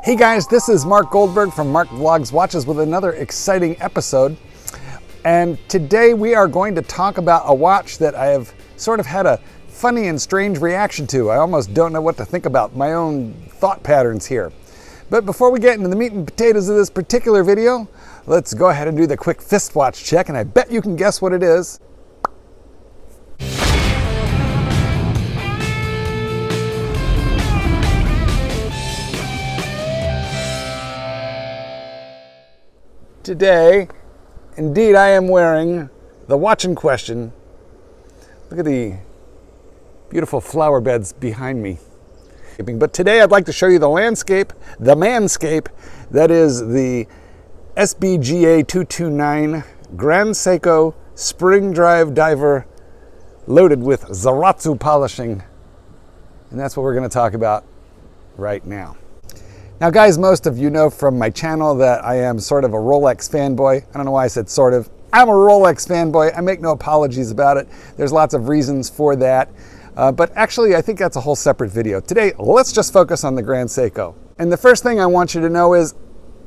Hey guys, this is Marc Goldberg from Marc Vlogs Watches with another exciting episode. And today we are going to talk about a watch that I have sort of had a funny and strange reaction to. I almost don't know what to think about, my own thought patterns here. But before we get into the meat and potatoes of this particular video, let's go ahead and do the quick fist watch check, and I bet you can guess what it is. Today, indeed, I am wearing the watch in question. Look at the beautiful flower beds behind me. But today I'd like to show you the landscape, the manscape, that is the SBGA229 Grand Seiko spring drive diver loaded with Zaratsu polishing. And that's what we're going to talk about right now. Now guys, most of you know from my channel that I am sort of a Rolex fanboy. I don't know why I said sort of. I'm a Rolex fanboy. I make no apologies about it. There's lots of reasons for that. But actually, I think that's a whole separate video. Today, let's just focus on the Grand Seiko. And the first thing I want you to know is,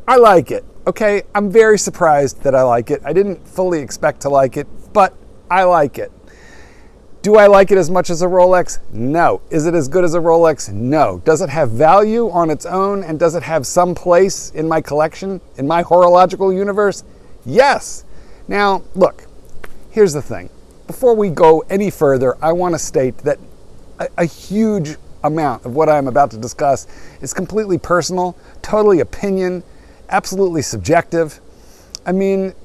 I like it, okay? I'm very surprised that I like it. I didn't fully expect to like it, but I like it. Do I like it as much as a Rolex? No. Is it as good as a Rolex? No. Does it have value on its own, and does it have some place in my collection, in my horological universe? Yes. Now, look, here's the thing. Before we go any further, I want to state that a huge amount of what I'm about to discuss is completely personal, totally opinion, absolutely subjective. I mean,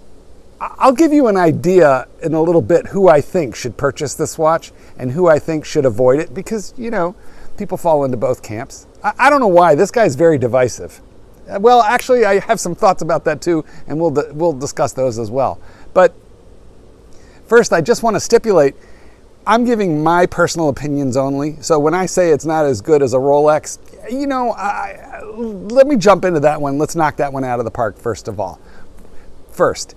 I'll give you an idea in a little bit who I think should purchase this watch and who I think should avoid it because, you know, people fall into both camps. I don't know why. This guy's very divisive. Well, actually, I have some thoughts about that too, and we'll discuss those as well. But first, I just want to stipulate, I'm giving my personal opinions only. So when I say it's not as good as a Rolex, you know, let me jump into that one. Let's knock that one out of the park first of all. First,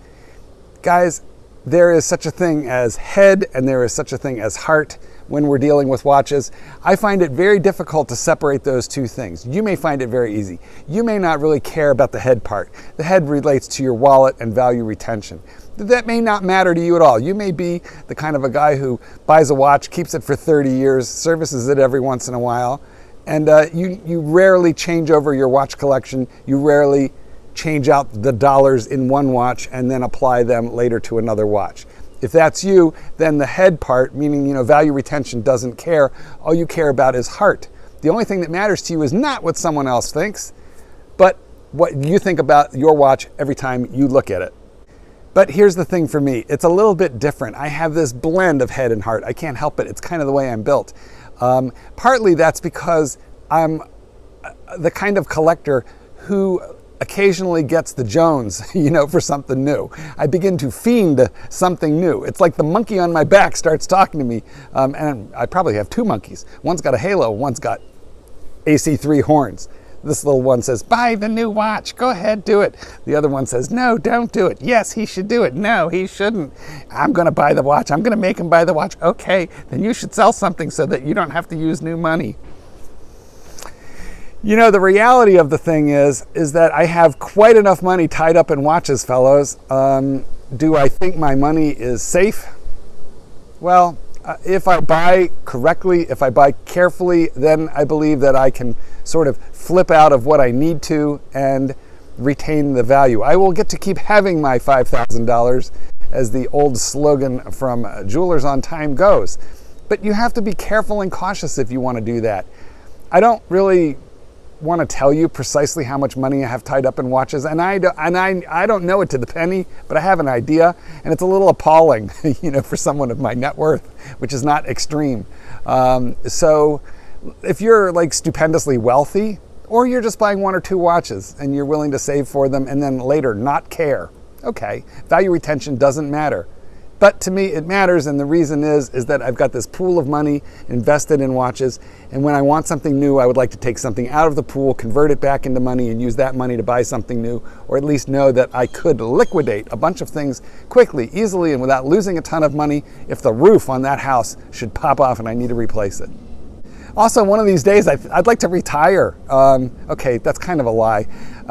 guys, there is such a thing as head and there is such a thing as heart when we're dealing with watches. I find it very difficult to separate those two things. You may find it very easy. You may not really care about the head part. The head relates to your wallet and value retention. That may not matter to you at all. You may be the kind of a guy who buys a watch, keeps it for 30 years, services it every once in a while, and you rarely change over your watch collection. You rarely change out the dollars in one watch and then apply them later to another watch. If that's you, then the head part, meaning, you know, value retention, doesn't care. All you care about is heart. The only thing that matters to you is not what someone else thinks, but what you think about your watch every time you look at it. But here's the thing for me. It's a little bit different. I have this blend of head and heart. I can't help it. It's kind of the way I'm built. Partly that's because I'm the kind of collector who occasionally gets the Jones, you know, for something new. I begin to fiend something new. It's like the monkey on my back starts talking to me. And I probably have two monkeys. One's got a halo, one's got AC3 horns. This little one says, buy the new watch. Go ahead, do it. The other one says, no, don't do it. Yes, he should do it. No, he shouldn't. I'm going to buy the watch. I'm going to make him buy the watch. Okay, then you should sell something so that you don't have to use new money. You know, the reality of the thing is that I have quite enough money tied up in watches, fellows. Do I think my money is safe? Well, if I buy correctly, if I buy carefully, then I believe that I can sort of flip out of what I need to and retain the value. I will get to keep having my $5,000, as the old slogan from Jewelers on Time goes. But you have to be careful and cautious if you want to do that. I don't really want to tell you precisely how much money I have tied up in watches, and I don't know it to the penny, but I have an idea, and it's a little appalling, you know, for someone of my net worth, which is not extreme. So if you're like stupendously wealthy, or you're just buying one or two watches and you're willing to save for them and then later not care, okay, value retention doesn't matter. But to me, it matters, and the reason is that I've got this pool of money invested in watches, and when I want something new, I would like to take something out of the pool, convert it back into money, and use that money to buy something new, or at least know that I could liquidate a bunch of things quickly, easily, and without losing a ton of money if the roof on that house should pop off and I need to replace it. Also, one of these days, I'd like to retire. Okay, that's kind of a lie,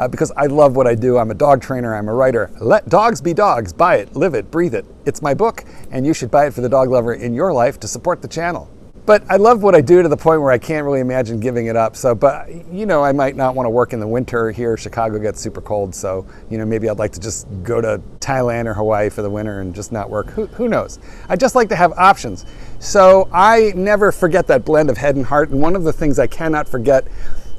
because I love what I do. I'm a dog trainer, I'm a writer. Let dogs be dogs. Buy it, live it, breathe it. It's my book, and you should buy it for the dog lover in your life to support the channel. But I love what I do to the point where I can't really imagine giving it up. So, but you know, I might not want to work in the winter here. Chicago gets super cold, so you know, maybe I'd like to just go to Thailand or Hawaii for the winter and just not work. Who knows? I just like to have options. So I never forget that blend of head and heart. And one of the things I cannot forget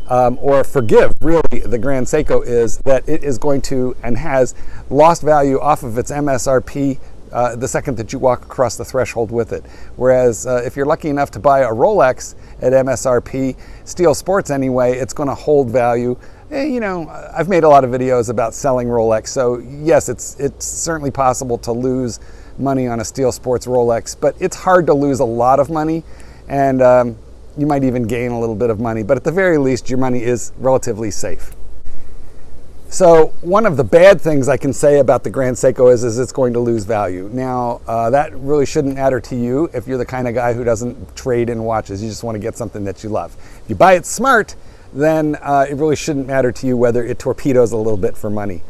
or forgive, really, the Grand Seiko is that it is going to and has lost value off of its MSRP the second that you walk across the threshold with it. Whereas if you're lucky enough to buy a Rolex at MSRP, Steel Sports anyway, it's going to hold value. You know, I've made a lot of videos about selling Rolex, so yes, it's certainly possible to lose money on a Steel Sports Rolex, but it's hard to lose a lot of money, and you might even gain a little bit of money, but at the very least, your money is relatively safe. So one of the bad things I can say about the Grand Seiko is it's going to lose value. Now, that really shouldn't matter to you if you're the kind of guy who doesn't trade in watches. You just want to get something that you love. If you buy it smart, then it really shouldn't matter to you whether it torpedoes a little bit for money.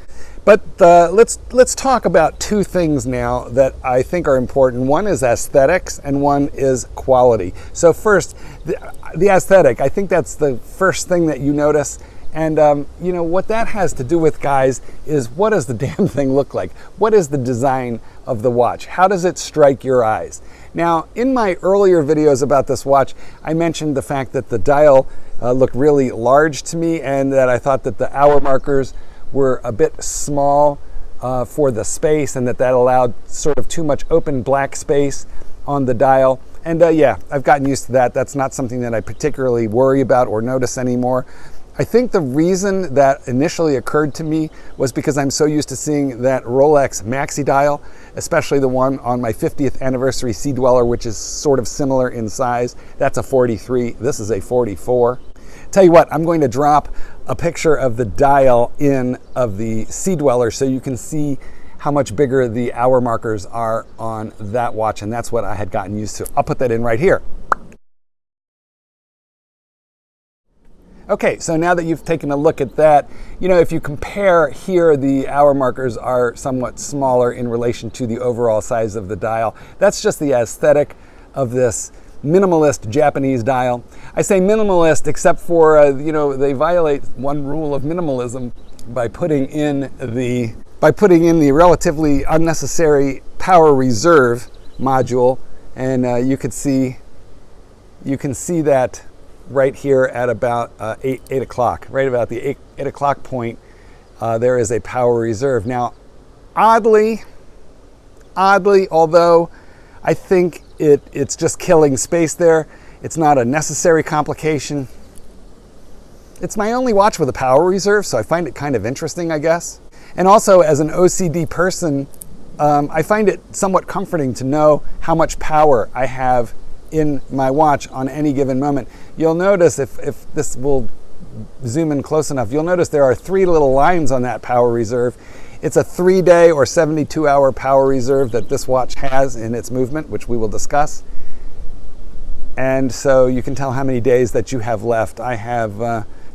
But let's talk about two things now that I think are important. One is aesthetics and one is quality. So first, the aesthetic. I think that's the first thing that you notice. And you know, what that has to do with, guys, is what does the damn thing look like? What is the design of the watch? How does it strike your eyes? Now, in my earlier videos about this watch, I mentioned the fact that the dial looked really large to me, and that I thought that the hour markers were a bit small for the space, and that allowed sort of too much open black space on the dial. And yeah, I've gotten used to that. That's not something that I particularly worry about or notice anymore. I think the reason that initially occurred to me was because I'm so used to seeing that Rolex maxi dial, especially the one on my 50th anniversary Sea Dweller, which is sort of similar in size. That's a 43. This is a 44. Tell you what, I'm going to drop a picture of the dial in of the Sea Dweller so you can see how much bigger the hour markers are on that watch, and that's what I had gotten used to. I'll put that in right here. Okay, so now that you've taken a look at that, you know, if you compare here, the hour markers are somewhat smaller in relation to the overall size of the dial. That's just the aesthetic of this minimalist Japanese dial. I say minimalist except for, you know, they violate one rule of minimalism by putting in the relatively unnecessary power reserve module, and you can see that right here at about 8 o'clock, right about the 8 o'clock point, there is a power reserve. Now, oddly, although I think it's just killing space there, it's not a necessary complication. It's my only watch with a power reserve, so I find it kind of interesting, I guess. And also, as an OCD person, I find it somewhat comforting to know how much power I have in my watch on any given moment. You'll notice, if this will zoom in close enough, you'll notice there are 3 little lines on that power reserve. It's a 3-day or 72-hour power reserve that this watch has in its movement, which we will discuss. And so you can tell how many days that you have left. I have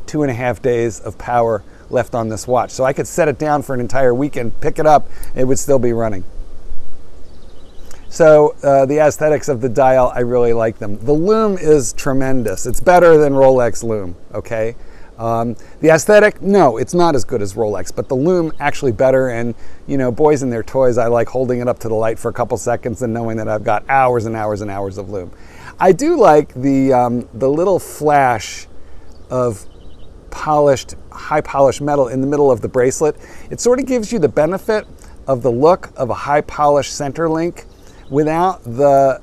2.5 days of power left on this watch. So I could set it down for an entire weekend, pick it up, it would still be running. So the aesthetics of the dial, I really like them. The lume is tremendous. It's better than Rolex lume, okay? The aesthetic, no, it's not as good as Rolex, but the lume actually better. And you know, boys and their toys, I like holding it up to the light for a couple seconds and knowing that I've got hours and hours and hours of lume. I do like the little flash of high polished metal in the middle of the bracelet. It sort of gives you the benefit of the look of a high polished center link without the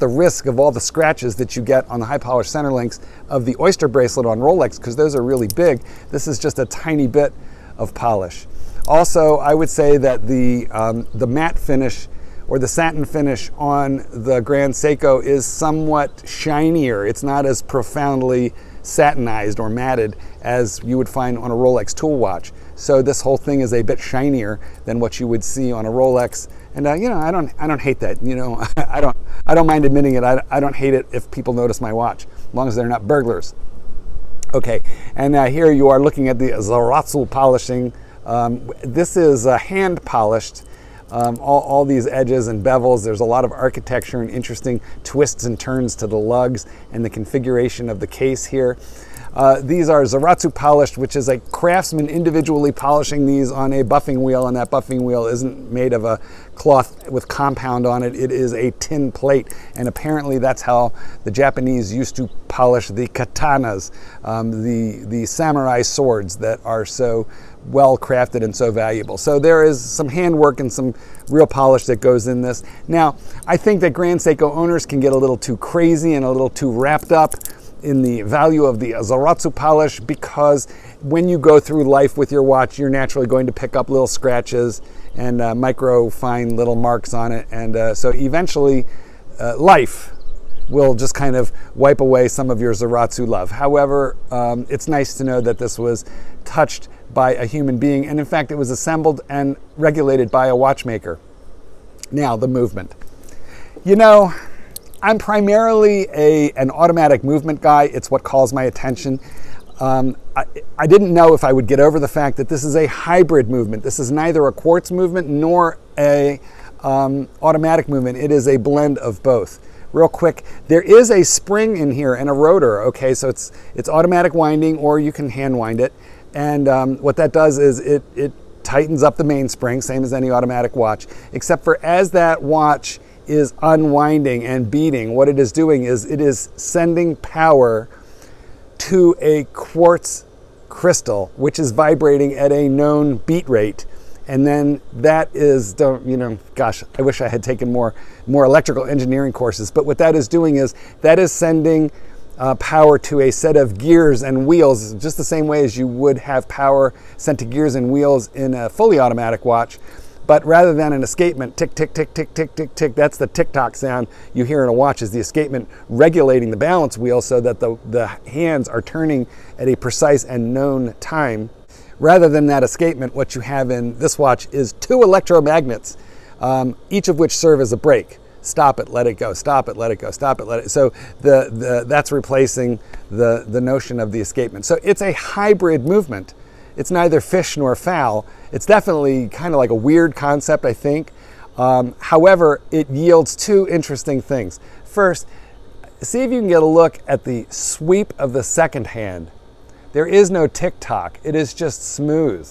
risk of all the scratches that you get on the high polished center links of the Oyster bracelet on Rolex, because those are really big. This is just a tiny bit of polish. Also, I would say that the matte finish or the satin finish on the Grand Seiko is somewhat shinier. It's not as profoundly satinized or matted as you would find on a Rolex tool watch. So this whole thing is a bit shinier than what you would see on a Rolex And you know, I don't hate that. You know, I don't mind admitting it. I don't hate it if people notice my watch, as long as they're not burglars. Okay, and here you are looking at the Zaratsu polishing. This is hand polished. All these edges and bevels. There's a lot of architecture and interesting twists and turns to the lugs and the configuration of the case here. These are Zaratsu polished, which is a craftsman individually polishing these on a buffing wheel, and that buffing wheel isn't made of a cloth with compound on it. It is a tin plate, and apparently that's how the Japanese used to polish the katanas, the samurai swords that are so well crafted and so valuable. So there is some handwork and some real polish that goes in this. Now, I think that Grand Seiko owners can get a little too crazy and a little too wrapped up in the value of the Zaratsu polish, because when you go through life with your watch, you're naturally going to pick up little scratches and micro fine little marks on it. And so eventually life will just kind of wipe away some of your Zaratsu love. However, it's nice to know that this was touched by a human being, and in fact it was assembled and regulated by a watchmaker. Now, the movement. You know, I'm primarily an automatic movement guy. It's what calls my attention. I didn't know if I would get over the fact that this is a hybrid movement. This is neither a quartz movement nor a automatic movement. It is a blend of both. Real quick, there is a spring in here and a rotor. Okay, so it's automatic winding, or you can hand wind it. And what that does is it tightens up the mainspring, same as any automatic watch, except for as that watch is unwinding and beating, what it is doing is it is sending power to a quartz crystal, which is vibrating at a known beat rate. And then that is, you know, gosh, I wish I had taken more electrical engineering courses, but what that is doing is that is sending power to a set of gears and wheels, just the same way as you would have power sent to gears and wheels in a fully automatic watch. But rather than an escapement, tick, tick, tick, tick, tick, tick, tick, that's the tick-tock sound you hear in a watch, is the escapement regulating the balance wheel so that the hands are turning at a precise and known time. Rather than that escapement, what you have in this watch is two electromagnets, each of which serve as a brake. Stop it, let it go, stop it, let it go, stop it, let it. So that's replacing the notion of the escapement. So it's a hybrid movement. It's neither fish nor fowl. It's definitely kind of like a weird concept, I think. However, it yields two interesting things. First, see if you can get a look at the sweep of the second hand. There is no tick-tock. It is just smooth.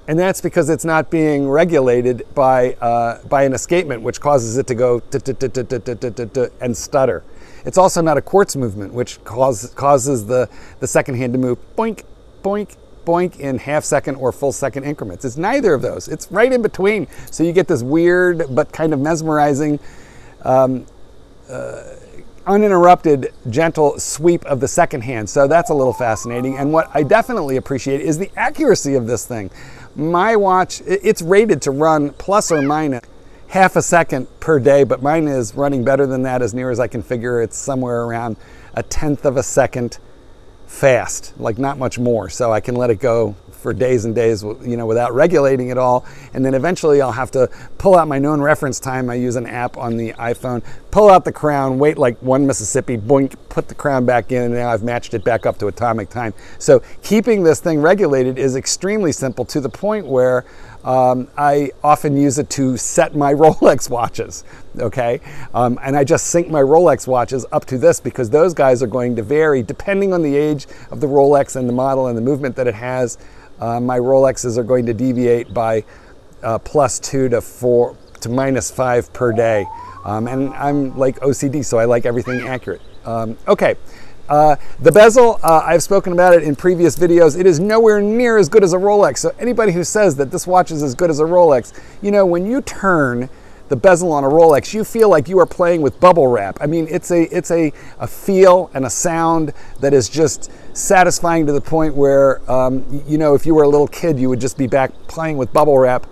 And that's because it's not being regulated by an escapement, which causes it to go and stutter. It's also not a quartz movement, which causes the second hand to move boink, boink, boink in half-second or full-second increments. It's neither of those. It's right in between. So you get this weird but kind of mesmerizing, uninterrupted, gentle sweep of the second hand. So that's a little fascinating. And what I definitely appreciate is the accuracy of this thing. My watch, it's rated to run plus or minus half a second per day, but mine is running better than that as near as I can figure. It's somewhere around a tenth of a second fast, like not much more. So I can let it go for days and days, you know, without regulating it all. And then eventually I'll have to pull out my known reference time. I use an app on the iPhone, pull out the crown, wait like 1 Mississippi, boink, put the crown back in, and now I've matched it back up to atomic time. So keeping this thing regulated is extremely simple, to the point where I often use it to set my Rolex watches, okay? And I just sync my Rolex watches up to this, because those guys are going to vary depending on the age of the Rolex and the model and the movement that it has. My Rolexes are going to deviate by +2 to 4 to -5 per day. And I'm like OCD, so I like everything accurate. Okay. The bezel, I've spoken about it in previous videos. It is nowhere near as good as a Rolex. So anybody who says that this watch is as good as a Rolex, you know, when you turn the bezel on a Rolex, you feel like you are playing with bubble wrap. I mean, it's a feel and a sound that is just satisfying to the point where, you know, if you were a little kid, you would just be back playing with bubble wrap.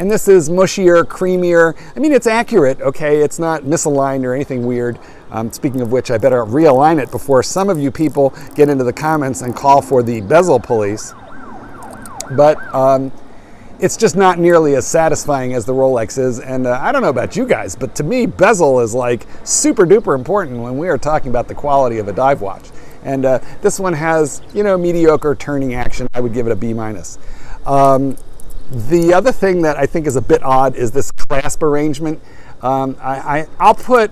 and this is mushier, creamier. I mean, it's accurate, okay? It's not misaligned or anything weird. Speaking of which, I better realign it before some of you people get into the comments and call for the bezel police. But it's just not nearly as satisfying as the Rolex is. And I don't know about you guys, but to me, bezel is like super duper important when we are talking about the quality of a dive watch. And this one has, you know, mediocre turning action. I would give it a B-. The other thing that I think is a bit odd is this clasp arrangement. I'll put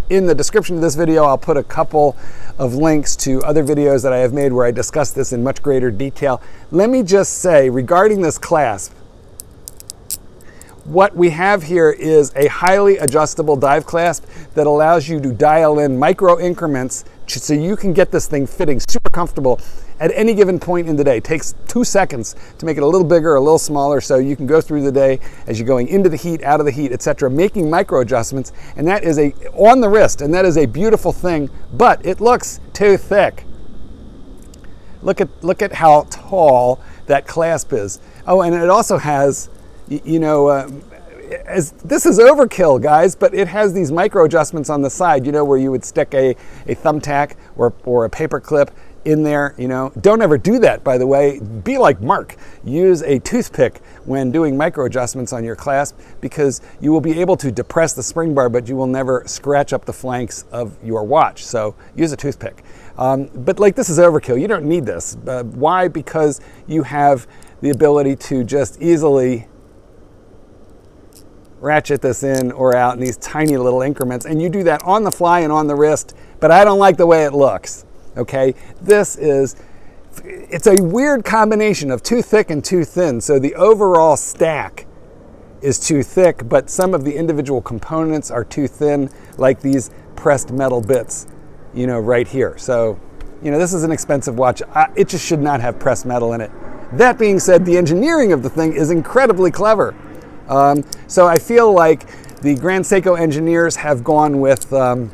in the description of this video, I'll put a couple of links to other videos that I have made where I discuss this in much greater detail. Let me just say, regarding this clasp, what we have here is a highly adjustable dive clasp that allows you to dial in micro increments so you can get this thing fitting super comfortable at any given point in the day. It takes 2 seconds to make it a little bigger, a little smaller, so you can go through the day as you're going into the heat, out of the heat, etc., making micro adjustments, and that is on the wrist, and that is a beautiful thing, but it looks too thick. Look at how tall that clasp is. Oh, and it also has, you know, this is overkill, guys, but it has these micro adjustments on the side, you know, where you would stick a thumbtack or a paper clip in there, you know. Don't ever do that, by the way. Be like Mark. Use a toothpick when doing micro adjustments on your clasp, because you will be able to depress the spring bar, but you will never scratch up the flanks of your watch. So use a toothpick. But like, this is overkill. You don't need this. Why? Because you have the ability to just easily ratchet this in or out in these tiny little increments, and you do that on the fly and on the wrist, but I don't like the way it looks, okay? It's a weird combination of too thick and too thin, so the overall stack is too thick, but some of the individual components are too thin, like these pressed metal bits, you know, right here. So, you know, this is an expensive watch. It just should not have pressed metal in it. That being said, the engineering of the thing is incredibly clever. So I feel like the Grand Seiko engineers have gone with a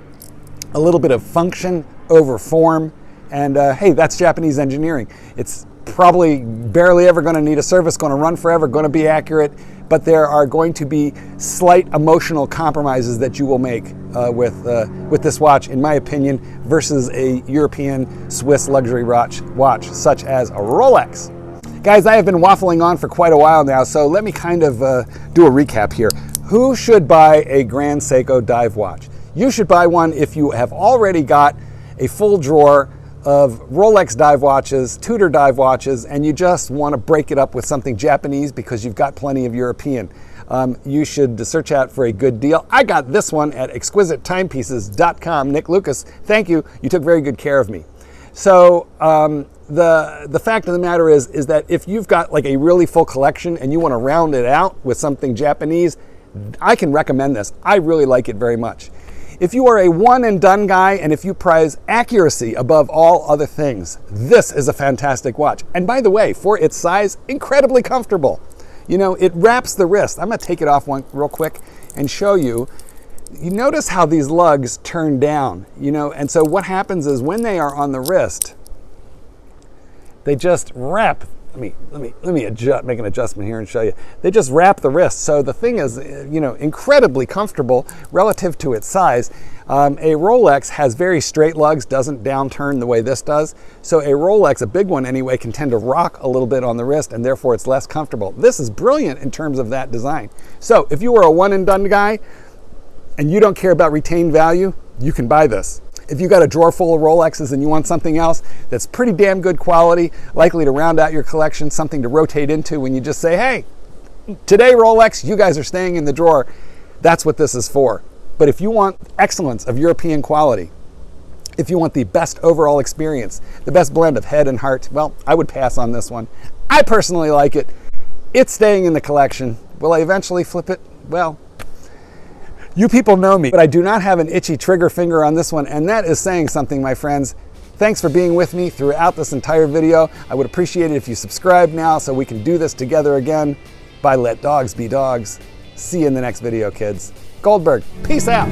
little bit of function over form, and hey, that's Japanese engineering. It's probably barely ever going to need a service, going to run forever, going to be accurate, but there are going to be slight emotional compromises that you will make with this watch, in my opinion, versus a European Swiss luxury watch such as a Rolex. Guys, I have been waffling on for quite a while now, so let me kind of do a recap here. Who should buy a Grand Seiko dive watch? You should buy one if you have already got a full drawer of Rolex dive watches, Tudor dive watches, and you just want to break it up with something Japanese because you've got plenty of European. You should search out for a good deal. I got this one at exquisitetimepieces.com. Nick Lucas, thank you. You took very good care of me. So the fact of the matter is that if you've got like a really full collection and you want to round it out with something Japanese, I can recommend this. I really like it very much. If you are a one and done guy, and if you prize accuracy above all other things, this is a fantastic watch. And by the way, for its size, incredibly comfortable. You know, it wraps the wrist. I'm going to take it off one real quick and show you. You notice how these lugs turn down, you know, and so what happens is when they are on the wrist, they just wrap. Let me make an adjustment here and show you. They just wrap the wrist, so the thing is, you know, incredibly comfortable relative to its size. A Rolex has very straight lugs, doesn't downturn the way this does. So a Rolex, a big one anyway, can tend to rock a little bit on the wrist, and therefore it's less comfortable. This is brilliant in terms of that design. So if you are a one and done guy and you don't care about retained value, you can buy this. If you got a drawer full of Rolexes and you want something else that's pretty damn good quality, likely to round out your collection, something to rotate into when you just say, hey, today Rolex, you guys are staying in the drawer, that's what this is for. But if you want excellence of European quality, if you want the best overall experience, the best blend of head and heart, well, I would pass on this one. I personally like it. It's staying in the collection. Will I eventually flip it? Well, you people know me, but I do not have an itchy trigger finger on this one, and that is saying something, my friends. Thanks for being with me throughout this entire video. I would appreciate it if you subscribe now so we can do this together again. Bye, let dogs be dogs. See you in the next video, kids. Goldberg, peace out.